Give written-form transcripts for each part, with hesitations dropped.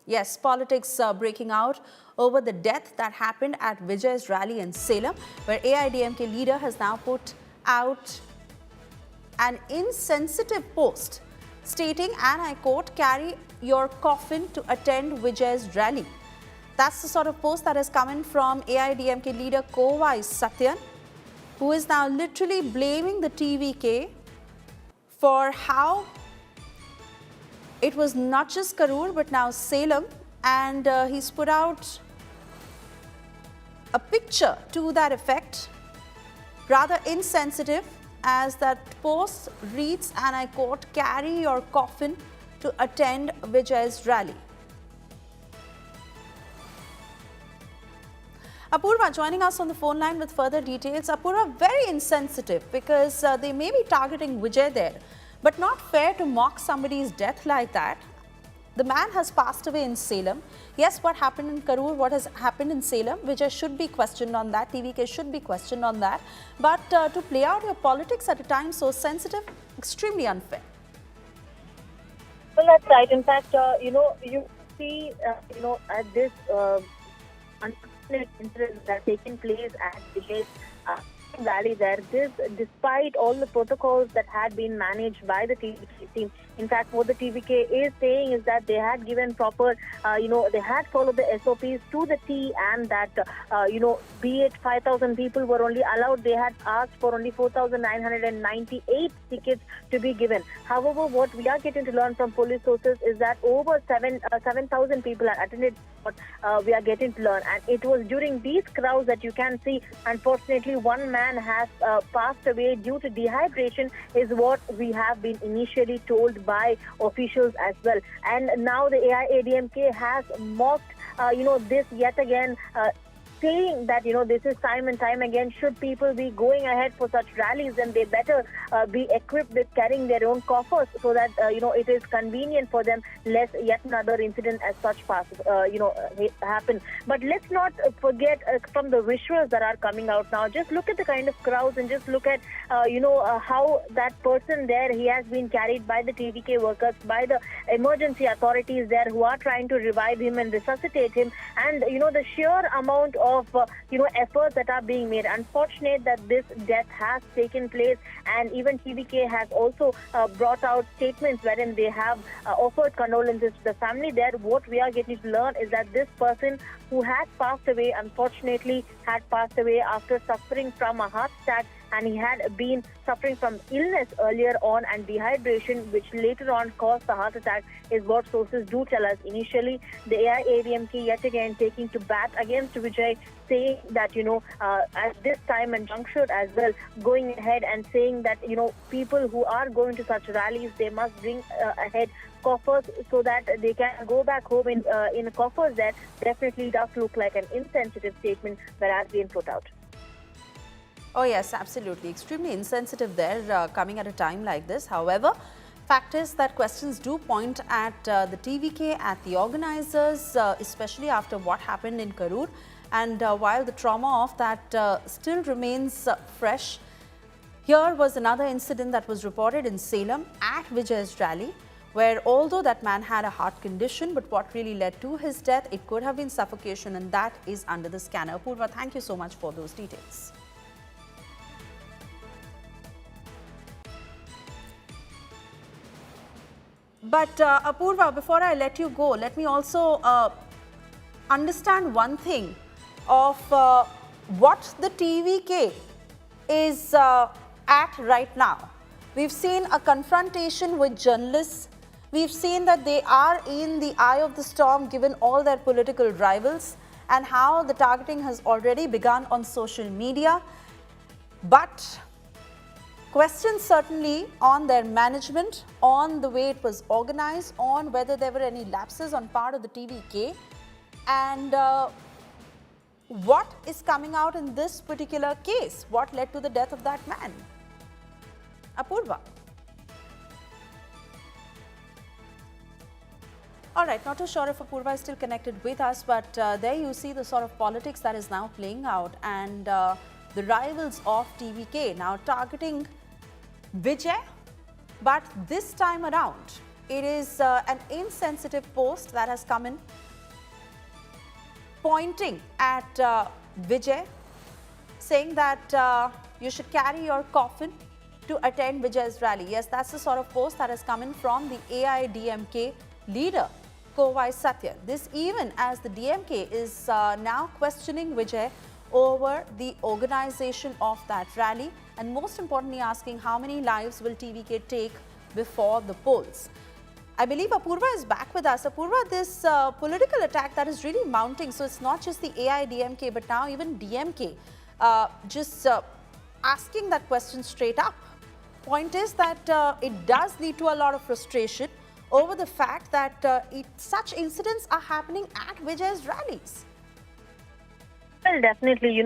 Yes, politics breaking out over the death that happened at Vijay's rally in Salem, where AIADMK leader has now put out an insensitive post stating, and I quote, "Carry your coffin to attend Vijay's rally." That's the sort of post that has come in from AIADMK leader Kovai Sathyan, who is now literally blaming the TVK for how it was not just Karur but now Salem, and he's put out a picture to that effect, rather insensitive, as that post reads, and I quote, "Carry your coffin to attend Vijay's rally." Apurva joining us on the phone line with further details. Apurva, very insensitive because they may be targeting Vijay there, but not fair to mock somebody's death like that. The man has passed away in Salem. Yes, what happened in Karur, what has happened in Salem, Vijay should be questioned on that, TVK should be questioned on that. But to play out your politics at a time so sensitive, extremely unfair. Well, that's right. In fact, you see, at this unfortunate incident that taken place at Vijay's rally there, this, despite all the protocols that had been managed by the TVK team. In fact, what the TVK is saying is that they had given proper, they had followed the SOPs to the T, and that, be it 5,000 people were only allowed, they had asked for only 4,998 tickets to be given. However, what we are getting to learn from police sources is that over 7,000 people are attended. We are getting to learn, and it was during these crowds that you can see, unfortunately, one man has passed away due to dehydration, is what we have been initially told by officials as well. And now the AIADMK has mocked, this yet again, saying that, this is time and time again, should people be going ahead for such rallies, then they better be equipped with carrying their own coffers so that, it is convenient for them, lest yet another incident as such happen. But let's not forget from the visuals that are coming out now, just look at the kind of crowds and just look at, how that person there, he has been carried by the TVK workers, by the emergency authorities there who are trying to revive him and resuscitate him, and, the sheer amount of efforts that are being made. Unfortunate that this death has taken place, and even TVK has also brought out statements wherein they have offered condolences to the family there. What we are getting to learn is that this person who had passed away, unfortunately, had passed away after suffering from a heart attack, and he had been suffering from illness earlier on and dehydration, which later on caused the heart attack, is what sources do tell us. Initially, the AIADMK yet again taking to bat against Vijay, saying that, at this time and juncture as well, going ahead and saying that, people who are going to such rallies, they must bring ahead coffers so that they can go back home in coffers. That definitely does look like an insensitive statement that has been put out. Oh yes, absolutely. Extremely insensitive there, coming at a time like this. However, fact is that questions do point at the TVK, at the organizers, especially after what happened in Karur. And while the trauma of that still remains fresh, here was another incident that was reported in Salem at Vijay's rally, where although that man had a heart condition, but what really led to his death, it could have been suffocation, and that is under the scanner. Apurva, thank you so much for those details. But Apurva, before I let you go, let me also understand one thing of what the TVK is at right now. We've seen a confrontation with journalists. We've seen that they are in the eye of the storm given all their political rivals, and how the targeting has already begun on social media. But questions certainly on their management, on the way it was organized, on whether there were any lapses on part of the TVK, and what is coming out in this particular case? What led to the death of that man? Apurva. All right, not too sure if Apurva is still connected with us, but there you see the sort of politics that is now playing out, and the rivals of TVK now targeting Vijay, but this time around it is an insensitive post that has come in pointing at Vijay, saying that you should carry your coffin to attend Vijay's rally. Yes, that's the sort of post that has come in from the AIADMK leader, Kovai Sathyan. This even as the DMK is now questioning Vijay over the organization of that rally, and most importantly asking how many lives will TVK take before the polls. I believe Apurva is back with us. Apurva, this political attack that is really mounting, so it's not just the AIADMK but now even DMK just asking that question straight up. Point is that it does lead to a lot of frustration over the fact that such incidents are happening at Vijay's rallies. Well, definitely, we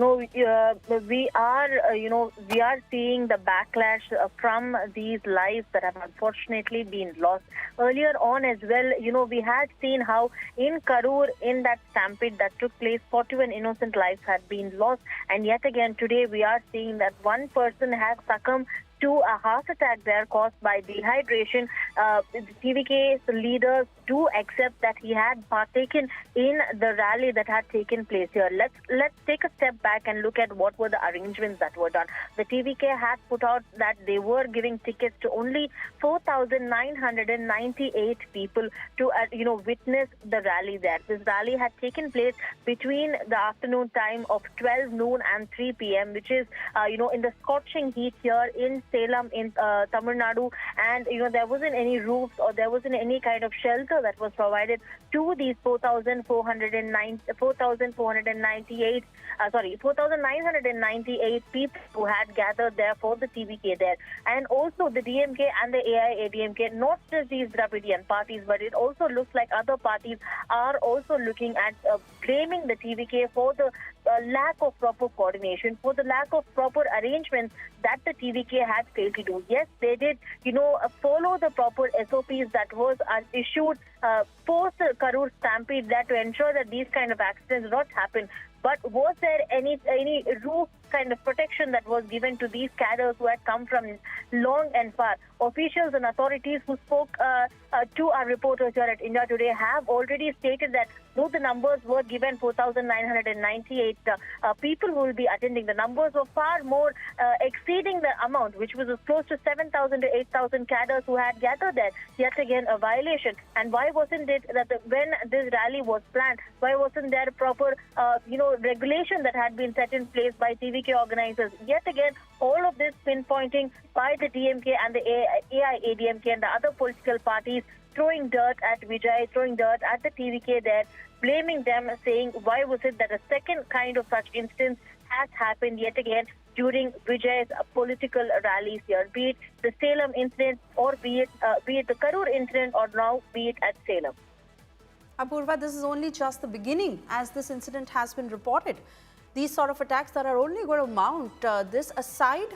are seeing the backlash from these lives that have unfortunately been lost. Earlier on as well, we had seen how in Karur, in that stampede that took place, 41 innocent lives had been lost. And yet again, today we are seeing that one person has succumbed to a heart attack there caused by dehydration. The TVK's leaders do accept that he had partaken in the rally that had taken place here. Let's take a step back and look at what were the arrangements that were done. The TVK had put out that they were giving tickets to only 4,998 people to witness the rally there. This rally had taken place between the afternoon time of 12 noon and 3 p.m., which is in the scorching heat here in Salem in Tamil Nadu, and there wasn't any roofs or there wasn't any kind of shelter that was provided to these 4,998 people who had gathered there for the TVK there. And also the DMK and the AIADMK, not just these Dravidian parties, but it also looks like other parties are also looking at blaming the TVK for the lack of proper coordination, for the lack of proper arrangements that the TVK had failed to do. Yes, they did, follow the proper SOPs that was issued post Karur Stampede that to ensure that these kind of accidents do not happen. But was there any roof kind of protection that was given to these cadres who had come from long and far? Officials and authorities who spoke to our reporters here at India Today have already stated that though the numbers were given 4,998 people who will be attending, the numbers were far more exceeding the amount, which was close to 7,000 to 8,000 cadres who had gathered there. Yet again, a violation. And why wasn't it that when this rally was planned, why wasn't there proper, regulation that had been set in place by TVK organizers? Yet again, all of this pinpointing by the DMK and the AIADMK and the other political parties, throwing dirt at Vijay, throwing dirt at the TVK there, blaming them, saying why was it that a second kind of such instance has happened yet again during Vijay's political rallies here, be it the Salem incident or be it the Karur incident or now be it at Salem. Apurva, this is only just the beginning as this incident has been reported. These sort of attacks that are only going to mount. This aside,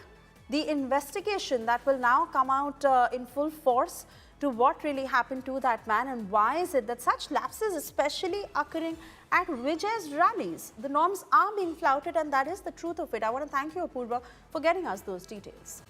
the investigation that will now come out in full force to what really happened to that man and why is it that such lapses especially occurring at Vijay's rallies. The norms are being flouted and that is the truth of it. I want to thank you, Apurva, for getting us those details.